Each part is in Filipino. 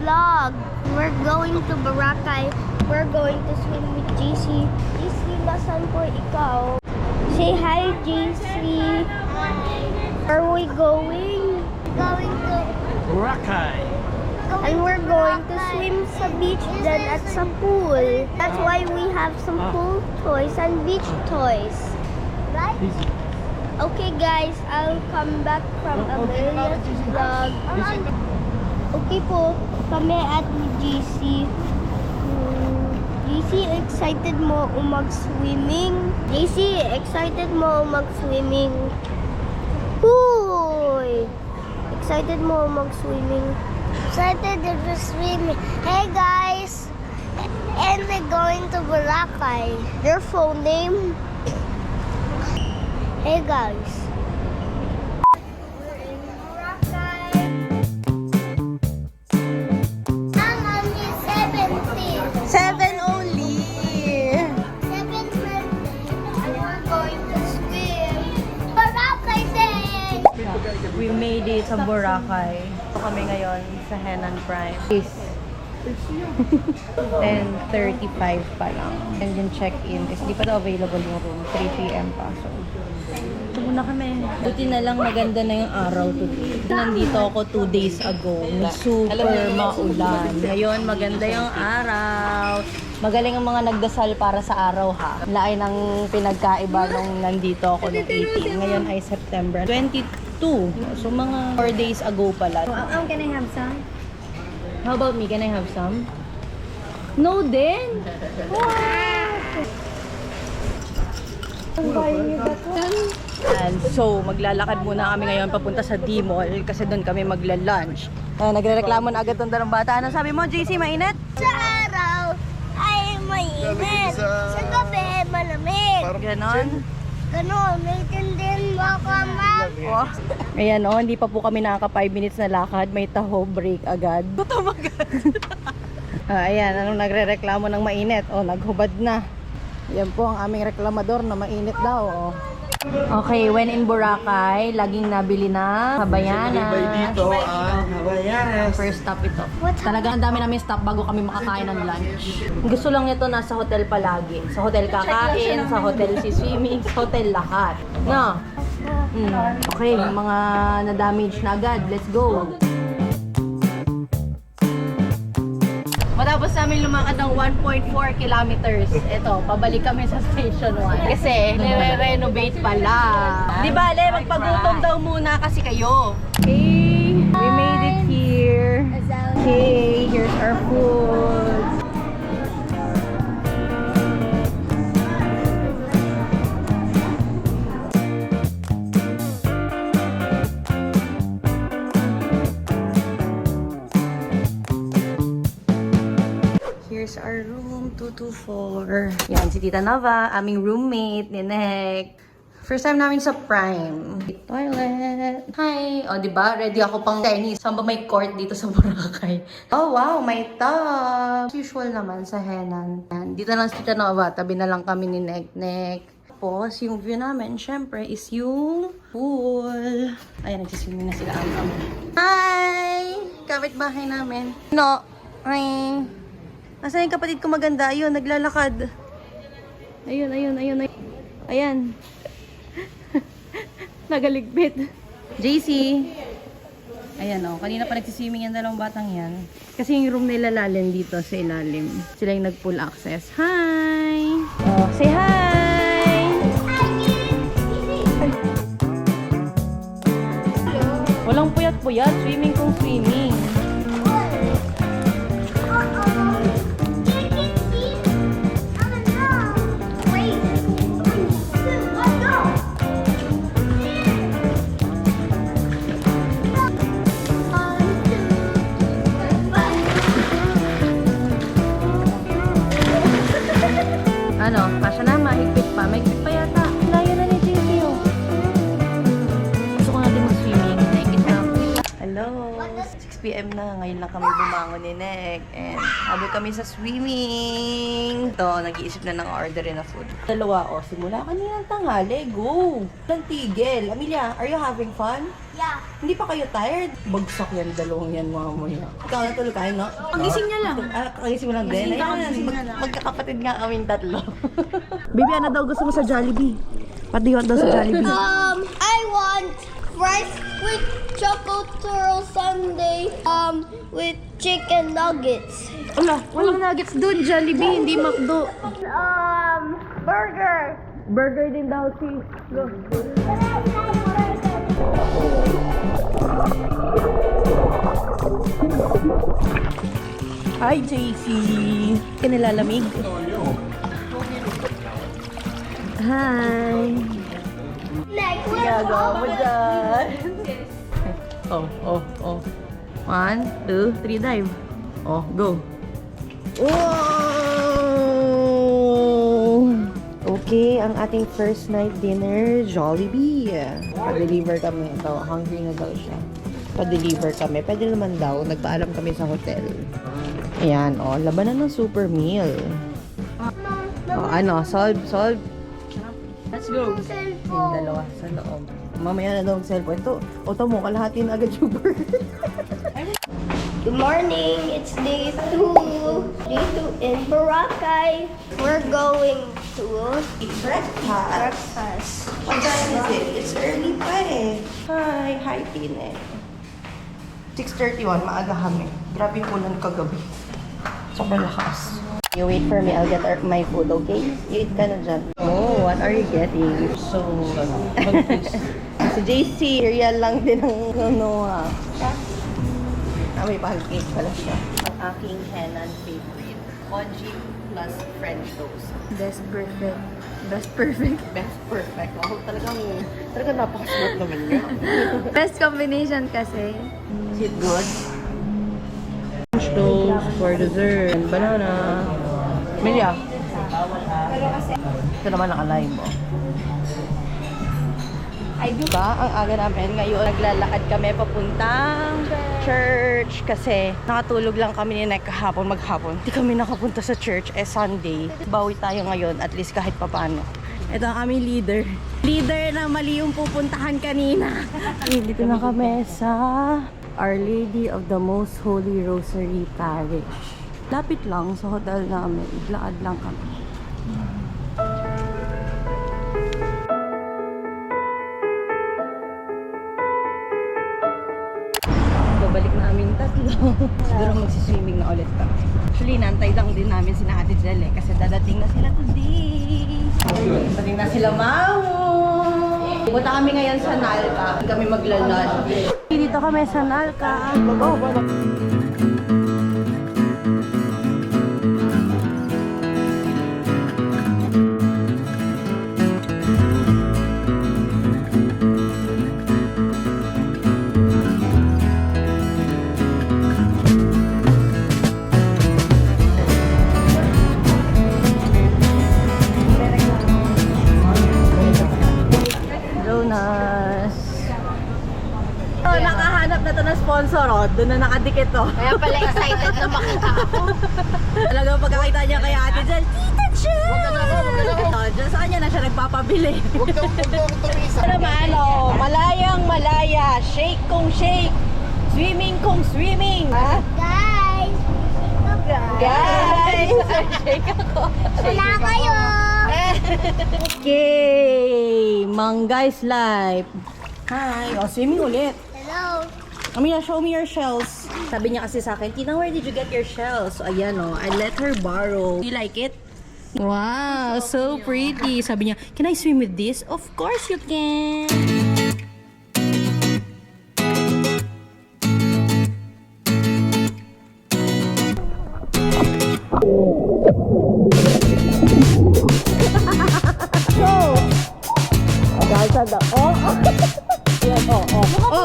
vlog. We're going to Boracay. We're going to swim with JC. JC, nasan po ikaw? Say hi, JC. Where are we going? Going to Boracay. And we're going to swim sa beach then at sa pool. That's why we have some pool toys and beach toys. Right? Okay guys, I'll come back from Amelia's vlog. Okay po, kami at ni JC. JC, excited mo mag-swimming? JC, excited mo mag-swimming? Uy! Excited mo mag-swimming? Excited to swimming. Hey guys! And we're going to Boracay. Your phone name? Hey guys. We're in Boracay. I'm only 17. 7 only. 7 birthday. And we're going to swim. Boracay Day! We made it sa Boracay. Kami ngayon sa Henan Prime. Is 10:35 pa lang. And yung check-in kasi di pa daw available yung room. 3 p.m. pa. So, ito muna kami. Buti na lang maganda na yung araw today. Nandito ako 2 days ago. Super maulan. Ngayon maganda yung araw. Magaling ang mga nagdasal para sa araw ha. Lain ng pinagkaiba nung nandito ako nung 18. Ngayon ay September 22. So mga 4 days ago pala. Can I have some? How about me? Can I have some? No din! And so, maglalakad muna kami ngayon papunta sa D-Mall kasi doon kami magla-lunch. Nagre-reklamo na agad tong dalawang bata. Ano sabi mo, JC? Mainit? Sa araw ay mainit. Sa gabi, malamig. Ganon? Ganon, naiintindihan mo ako, ma'am. Oh. Ayan o, hindi pa po kami nakaka 5 minutes na lakad. May taho break agad. Tutam agad. Ayan, anong nagre-reklamo ng mainit? O, naghubad na. Yan po ang aming reklamador na mainit daw. O. Okay, when in Boracay, laging nabili na Habayanas. Dito ang Habayanas. First stop ito. Talaga ang dami namin stop bago kami makakain ng lunch. Gusto lang nito nasa hotel palagi. Sa hotel kakain, sa hotel si swimming, sa hotel lahat. No? Okay, yung mga na-damage na agad. Let's go! Matapos namin lumakad ng 1.4 kilometers, ito, pabalik kami sa Station 1. Kasi, nire-renovate pala. Di ba, Ale, magpagutom daw muna kasi kayo. Okay, we made it here. Okay, here's our food. Here's our room, 224. Yan, si Tita Nova, aming roommate, ni Nek. First time namin sa Prime. Toilet. Hi! O, diba? Ready ako pang tennis. Saan ba may court dito sa Boracay? Oh, wow! May tub! Usual naman sa Henan. Yan. Dito lang si Tita Nova. Tabi na lang kami ni Nek. Tapos, yung view namin, syempre, is yung pool. Ayan, nagsiswimming na sila. Hi! Kapit-bahay namin. No. Hi! Nasaan yung kapatid ko maganda? Ayun, naglalakad. Ayun. Ayan. Nagaligpit. JC. Ayan o. Kanina pa nagsiswimming yung dalawang batang yan. Kasi yung room nila lalim dito sa ilalim. Sila yung nag-full access. Hi! Oh, say hi! Walang puyat-puyat. Swimming kung swimming. Ano? Kasya na, mahigpit pa. Mahigpit pa yata. Layo na ni JC, oh. Gusto ko natin mag-swimming. Nakikita na. Hello! 6 p.m. na. Ngayon lang kami bumangon ni Nek. And habol kami sa swimming. Ito, nag-iisip na ng order na food. Dalawa, oh. Simula kaninang tanghali. Go! Nang tigil. Amelia, are you having fun? Yeah. Hindi pa kayo tired? Bagsak yan, dalawang yan mamaya. Ikaw natulog kayo, no? Pagising niya lang. Kagising mo lang din. Ayan, magkakapatid nga kaming tatlo. Baby, ano daw gusto mo sa Jollibee? Patiwat daw sa Jollibee. I want rice with choco turtle sundae, with chicken nuggets. Walang nuggets dun, Jollibee, hindi McDo. Burger. Burger din daw si... Go. Hi, JC. Kinilalamig? Hi. Next, Gagawa mo dyan. Oh. 1, 2, 3, dive. Oh, go. Wow! Okay, ang ating first night dinner, Jollibee. Pa-deliver kami. Ito, hungry na daw siya. Pa-deliver kami. Pwede naman daw. Nagpaalam kami sa hotel. Ayan, oh. Labanan ng super meal. Oh, ano? Solve. Let's go. Yung dalawa sa loob. Mamaya na daw ang cellphone. Ito, ito mo, kalahati na agad yung burger. Good morning. It's day 2. Day 2 in Boracay. We're going to breakfast. What time is it? It's early pa eh. Hi, Tine. 6:31, maaga kami. Grabe yung ulan kagabi. Sobrang lakas. You wait for me, I'll get my food, okay? You eat ka na dyan. Oh, what are you getting? So, si JC, real lang din ang ano may pancake pala siya. Ang aking Henan favorite. Moji plus French toast. Best perfect. Best perfect. Oh, talagang napakasarap naman yun. Best combination kasi. Is it good? French toast for dessert. And banana. Milia. Ito naman naka-lime mo. Diba? Ang aga namin ngayon, naglalakad kami papuntang church kasi nakatulog lang kami ni Nek kahapon maghapon. Hindi kami nakapunta sa church, Sunday. Bawi tayo ngayon, at least kahit papano. Ito ang aming leader. Leader na mali yung pupuntahan kanina. Dito na kami sa Our Lady of the Most Holy Rosary Parish. Lapit lang sa hotel namin. Iglakad lang kami. Babalik na aming tatlo. Siguro magsiswimming na ulit kami. Actually, nantay lang din namin si Ate Jel kasi dadating na sila today. Dadating na sila, Mamo! Punta kami ngayon sa Nalca. Kami magla-lunch. Dito kami sa Nalca. Go. Nakahanap na to ng sponsor, oh. Doon na nakadikit, oh. Kaya pala excited na makita ako. Talagang pagkakita niya kay Ate Jel, Tita Jel! Wag ka na ako. Diyan sa kanya na siya nagpapabili. Huwag ka tumisa. Ito naman, oh. Malayang malaya. Shake kong shake. Swimming kong swimming. Ha? Guys! Guys! Shake ako. Wala kayo! Okay! Manggay's life. Hi! Oh, swimming ulit. Hello! Amina, show me your shells. Sabi niya kasi sa akin, Tina, where did you get your shells? So, ayan o, I let her borrow. Do you like it? Wow, so pretty. Sabi niya, can I swim with this? Of course you can.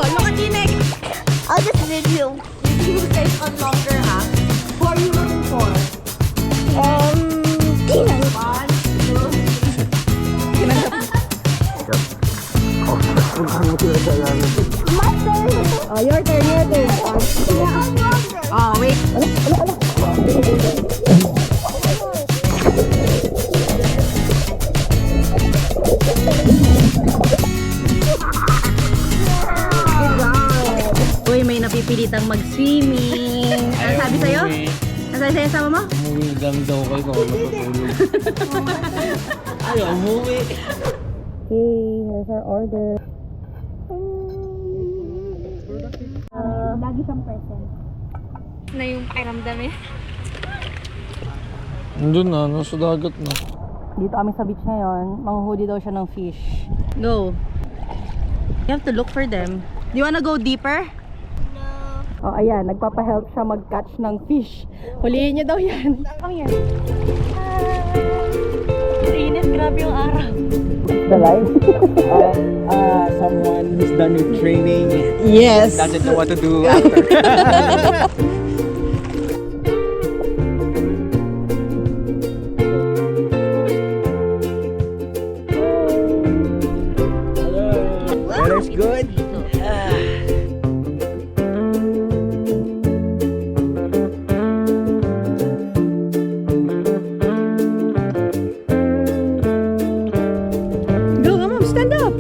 Look at Tinek. I'll just video. You guys on longer app. Who are you looking for? Tina. 1, 2, 3. My turn. Oh, your turn. Oh, wait. Good job. Sabi sa'yo? Nasaan sa'yo sama mo? Umuwi lang daw kayo kung matutulog. Ay, umuwi. Okay, here's our order. Lagi siyang present. Na yung pakiramdam eh. Nandun na, nasa dagat na. Dito kami sa beach ngayon. Manghuhuli daw siya ng fish. Go. You have to look for them. Do you wanna go deeper? No. Oh, ayan. Nagpapahelp siya mag-catch ng fish. Hulihin niya daw yan. Come here. Init. Grabe yung araw. The life? Someone who's done with training Yes. doesn't know what to do after. Weather's good. Go, come on. Stand up.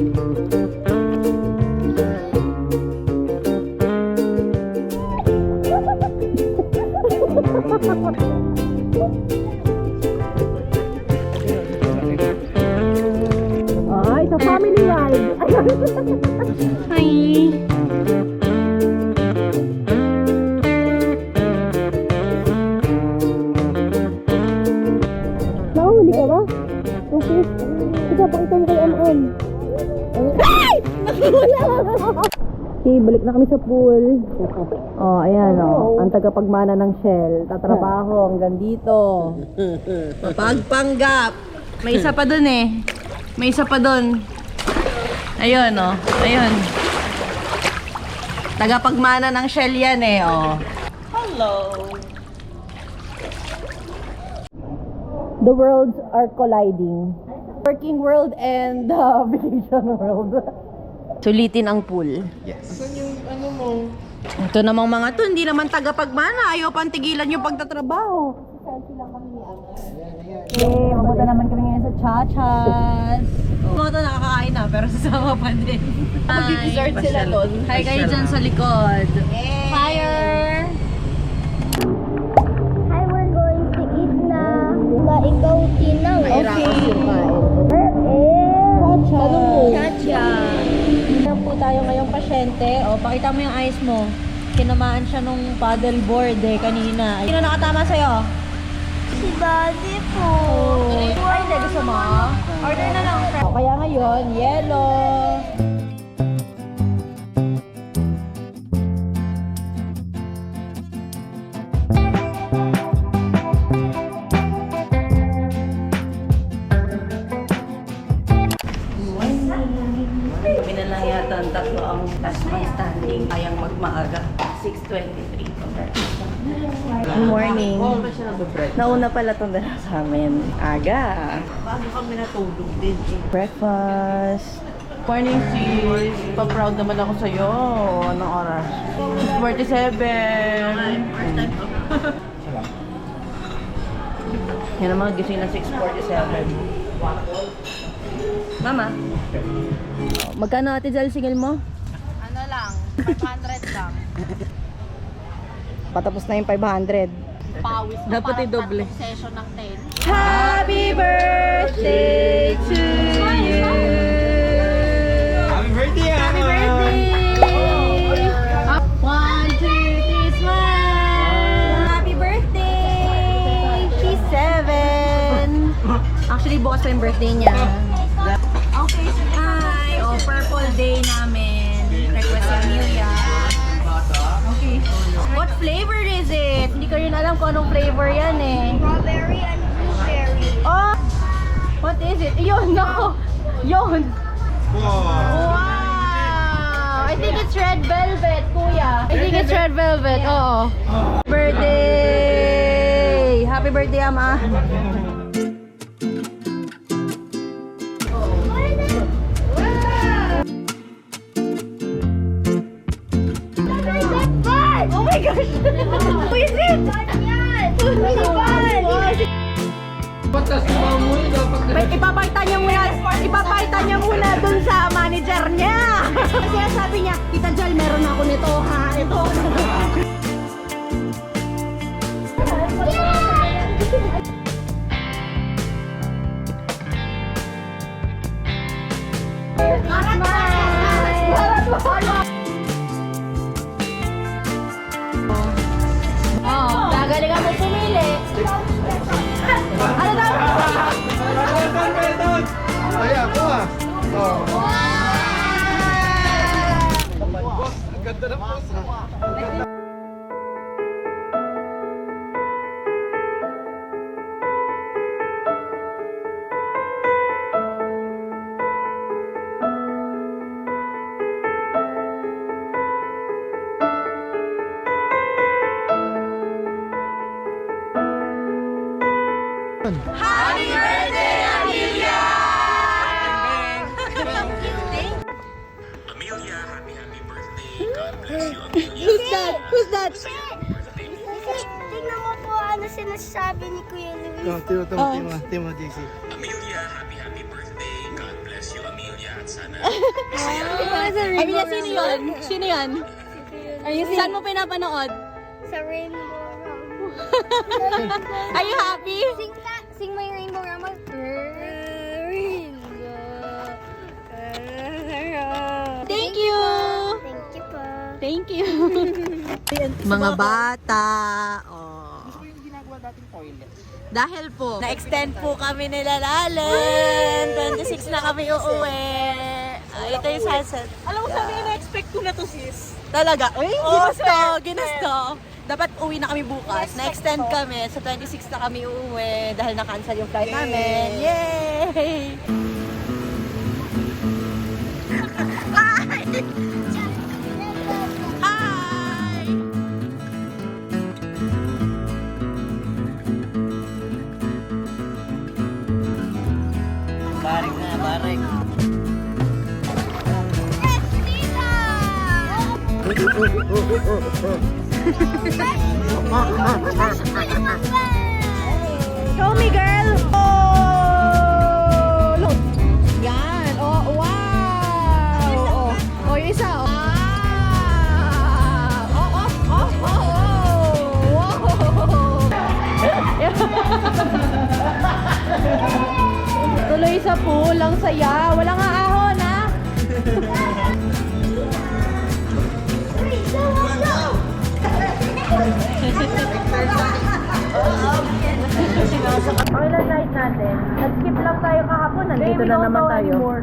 Ah, it's a family ride. Hi. Nahuli ka ba? Okay. Ika, pakita mo kay MM. Ay! Nakawala! Okay, balik na kami sa pool. Oh, ayan oh. Ang tagapagmana ng Shell. Tatrabaho hanggang dito. Pagpanggap. May isa pa dun eh. May isa pa dun. Ayun oh. Ayun. Tagapagmana ng Shell yan eh oh. Hello. The worlds are colliding. Working world and vacation world. Sulitin ang pool. Yes. Ito namang mga to, hindi naman tagapagmana. Ayaw pang tigilan yung pagtatrabaho. Okay, mabuta naman kami ngayon sa Chachas. Mga to nakakain na, pero sasama pa din. Mag-dessert sila doon. Hi kayo dyan sa likod. Fire! Hi, we're going to eat na. Ikaw, Tinang. Okay. Chacha. Yan po tayo ngayong pasyente. O, pakita mo yung eyes mo. Tinamaan siya nung paddleboard eh kanina. Sino nakatama sa'yo? Si Daddy po. Ay, hindi. Gusto mo? Order na lang. O, kaya ngayon, yellow. Kami na lang yata ang tatlo ang last man standing. Kayang magmaaga. 6:23. Good morning. Nauna pala itong dala sa amin. Aga. Bago kami natulog din eh. Breakfast. Morning sis. Pa-proud naman ako sa'yo. Anong oras? 6:47. Yan naman, gising na 6:47. Mama. Magkano ate Jal singil mo? Ano lang? 500 lang. Patapos na yung 500. Pawis ko Dapat parang i-doble. tatlong session ng 10. Happy birthday to you! Happy birthday! Happy birthday! 1, 2, 3, smile! Happy birthday! She's 7! Actually, bukas pa yung birthday niya. Okay, hi! Oh, purple day namin. Request si Amelia. Okay. What flavor is it? Hindi ko rin alam kung anong flavor yan eh. Strawberry and blueberry. Oh! What is it? Yun, no! Yun! Wow! I think it's red velvet, kuya. I think it's red velvet, oo. Birthday! Happy birthday, Ama! Oh my gosh! Who is it? Ipapakita niya muna dun sa manager niya. Kasi sabi niya, Tita Jal, meron ako nito ha. Ito. Oh, gagalingan mo pumili. Ano daw? Ay, ako ah. Oh. Ang ganda ng puso. Who's that? Tingnan mo po ano sinasabi ni Kuya Luis. Timo, JC. Amelia, happy birthday. God bless you, Amelia. At sana Amelia, sino yun? Sino yun? Saan mo pinapanood? Sa Rainbow Round. Are you happy? Sing my Rainbow Round. Thank you! Thank you po. Thank you! Mga bata, oh. Dahil po, na-extend po kami nila Lalen. 26 na kami uuwi. Ito yung sunset. Alam mo sabi, na-expect ko na to, sis. Talaga? Uy, ginusto. Dapat uwi na kami bukas. Na-extend kami. Sa 26 na kami uuwi dahil na-cancel yung flight namin. Yay! Hi! Barik na, barik. Show me, girl! Oh! Look! Yan! Oh, wow! Oh, oh, yung isa, oh. Ah! Oh, oh, oh, oh, oh! Wow! Tuloy sa pool, ang saya. Wala nga ahon, ha? Okay lang night natin. Nag-skip lang tayo kahapon. Nandito na naman tayo.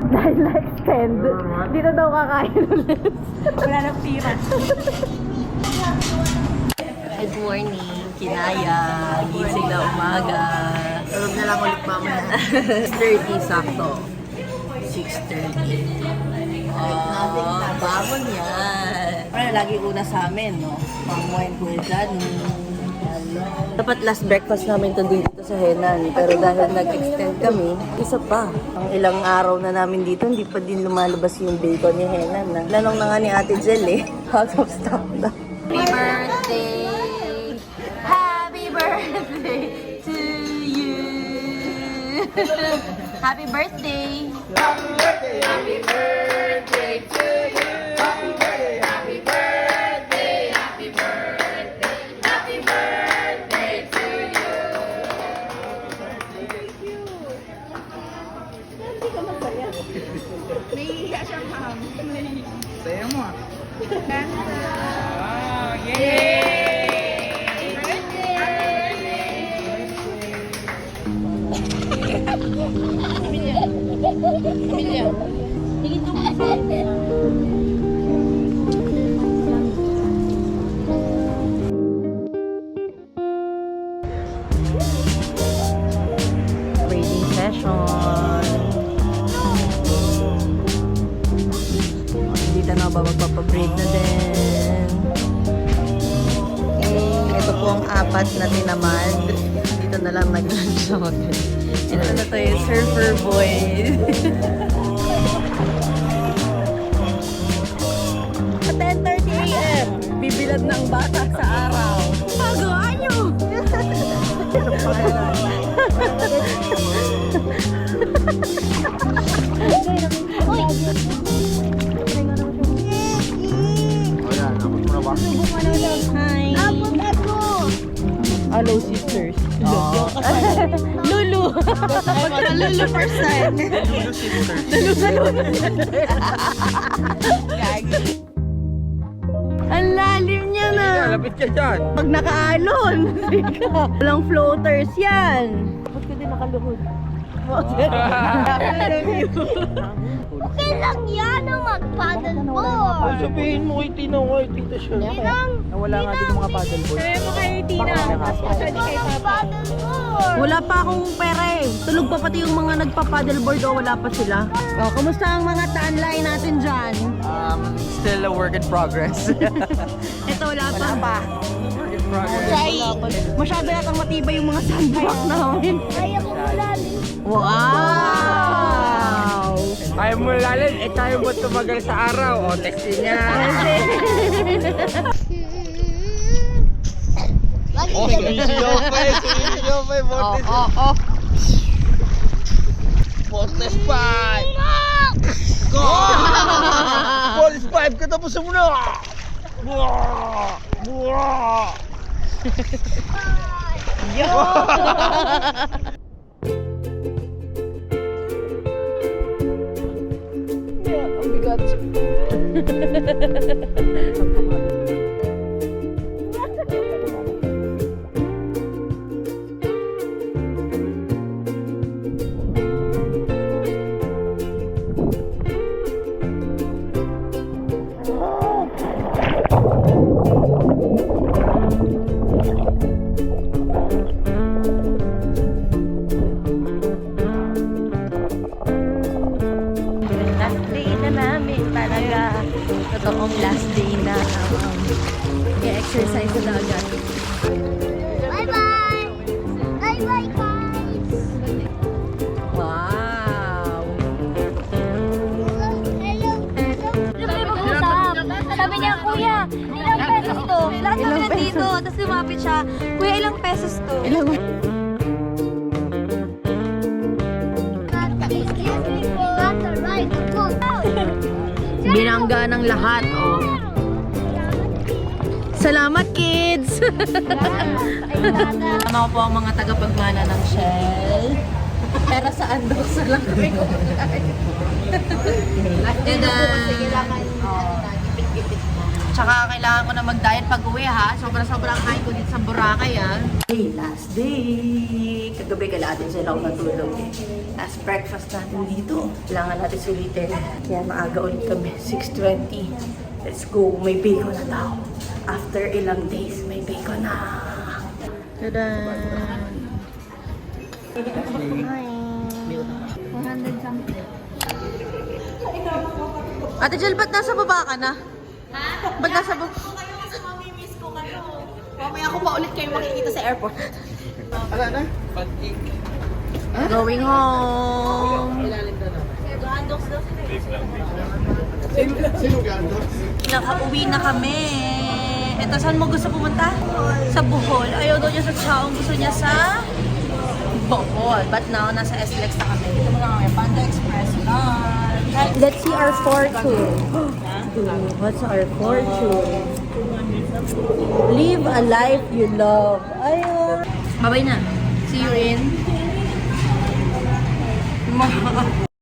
Dahil na-extend. Dito daw kakain ulit. Wala nang tira. Good morning. Kinaya. Gising na umaga. Tulog na lang ulit mamaya. 6:30 sakto. 6:30. Oh, bangon yan. Parang lagi una sa amin, no? Pamuhin ko dyan. Dapat last breakfast namin to dito sa Henan. Pero dahil nag-extend kami, isa pa. Ang ilang araw na namin dito, hindi pa din lumalabas yung bacon ni Henan. Na. Lanong na nga ni Ate Jel eh. Out of stock na. Happy birthday! Happy birthday to you! Happy birthday! Saya mo ah. Braiding session. Dito na ba magpapabraid na din. Ito po ang apat na tinamad. Dito na lang nag-lunch ako. Ito na tayo, surfer boy. At 10:30 AM, bibilad ng bata sa araw. Pagawa nyo! Wala, nakot mo na ba? Hi! Abot ako. Hello, sisters. Lulu! Lulu person. Lulu sister. Ang lalim niya na. Lapit ka dyan. Pag nakaalon. Walang floaters yan. Ba't ka din nakaluhod? Okay lang yan ang mag-paddleboard. Sabihin mo kay Tina, tita siya. Nawala nga din yung mga paddleboard. Paddleboard. Wala pa akong pera eh. Tulog pa pati yung mga nagpa-paddleboard o wala pa sila. Oh, kamusta ang mga tan line natin dyan? Still a work in progress. Ito wala pa. Work in progress. Try. Masyado yatang matibay yung mga sandbox namin. Kaya ko malalim. Wow! Ayaw mo lalim, tayo mo tumagal sa araw. O, textin niya. Sumisiyaw pa eh. Oh. Fortress 5! Go! Police 5, katapusan mo na! Ang bigat. Last day na namin talaga. Totoong last day na i-exercise na agad. Bye-bye. Bye-bye, guys. Wow! Hello. Sabi niya, kuya, ilang pesos to? Lahat kami nandito. Tapos lumapit siya, kuya, ilang pesos to? Excuse me po. That's a ride. Go. Binangga ng lahat, oh. Salamat, kids! Tama ko po ang mga tagapagmana ng Shell. Pero saan daw sa lang kami kumain? Tsaka kailangan ko na mag-diet pag uwi ha. Sobrang kain ko dito sa Boracay ha. Hey, last day! Kagabi kailangan sila akong natulog eh. Last breakfast natin dito. Kailangan natin sulitin. Kaya maaga ulit kami. 6:20. Let's go. May bacon na daw. After ilang days, may bacon na. Tada! Ate Jill, ba't nasa baba ka na? Ha? Ba't nasa baba? Kasi mamimiss ko kayo. Mamaya ko pa ulit kayo makikita sa airport. Ala na? Pag-ink. Going home. Nakauwi na kami. Ito, saan mo gusto pumunta? Sa Bohol. Ayaw daw niya sa Chaong. Gusto niya sa Bohol. But now, nasa SLEX na kami. Dito mo na kami. Panda Express. Let's see our fortune. What's our fortune? Live a life you love. Ayun. Bye-bye na. See you in...